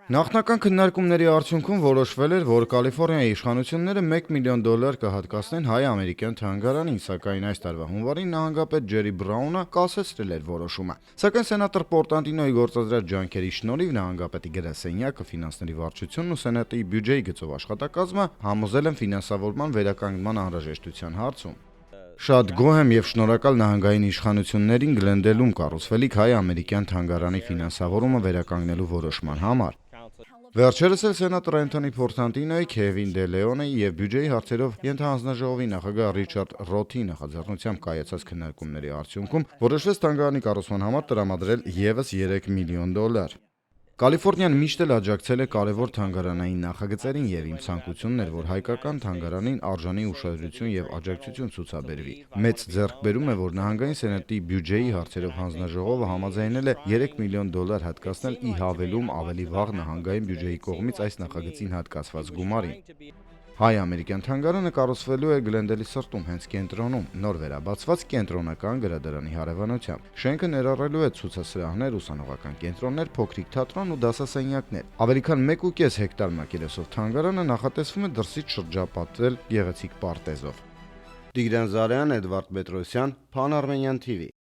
Նախնական քննարկումների արդյունքում որոշվել էր, որ Կալիֆոռնիայի իշխանությունները $1 միլիոն կհատկացնեն հայ-ամերիկյան թանգարանին, սակայն այս տարվա հունվարին նահանգապետ Ջերի Բրաունը կասեցրել էր որոշումը։ Սակայն սենատոր Պորտանտինոյի գործադրած ջանքերի շնորհիվ նահանգապետի գրասենյակը, ֆինանսների վարչությունն ու սենատի բյուջեի գծով աշխատակազմը համոզել են ֆինանսավորման վերականգնման անհրաժեշտության հարցում։ Շատ գոհ եմ եւ շնորհակալ նահանգային իշխանություններին Գլենդելում կառուցվելիք հայ-ամերիկյան թանգարանի ֆինանսավորումը վերականգնելու որոշման համար։ Վերջերս էլ սենատոր Էնթոնի Պորտանտինոյի, Քևին Դե Լեոնեի եւ բյուջեի հարցերով ենթահանձնաժողովի նախագահ Ռիչարդ Ռոթի նախաձեռնությամբ կայացած քննարկումների արդյունքում որոշվեց թանգարանի կառուցման համար տրամադրել եւս $3 միլիոն։ Կալիֆոռնիան միշտ էլ աջակցել է կարևոր թանգարանային նախագծերին եւ իմ ցանկությունն էր, որ հայկական թանգարանին արժանի ուշադրություն եւ աջակցություն ցուցաբերվի։ Մեծ ձեռքբերում է, որ նահանգային սենատի բյուջեի հարցերով հանձնաժողովը համաձայնել է $3 միլիոն հատկացնել ի հավելում ավելի վաղ նահանգային բյուջեի կողմից այս նախագծին հատկացված գումարին։ Հայ-ամերիկյան թանգարանը կառուցվելու է Գլենդելի սրտում, հենց կենտրոնում, նոր վերաբացված կենտրոնական գրադարանի հարևանությամբ։ Շենքը ներառելու է ցուցասրահներ, ուսանողական կենտրոններ, փոքրիկ թատրոն ու դասասենյակներ։ Ավելի քան 1.5 հեկտար մակերեսով թանգարանը նախատեսվում է դրսից շրջապատել գեղեցիկ պարտեզով։ Տիգրան Զարյան, Էդվարդ Պետրոսյան, Pan Armenian TV։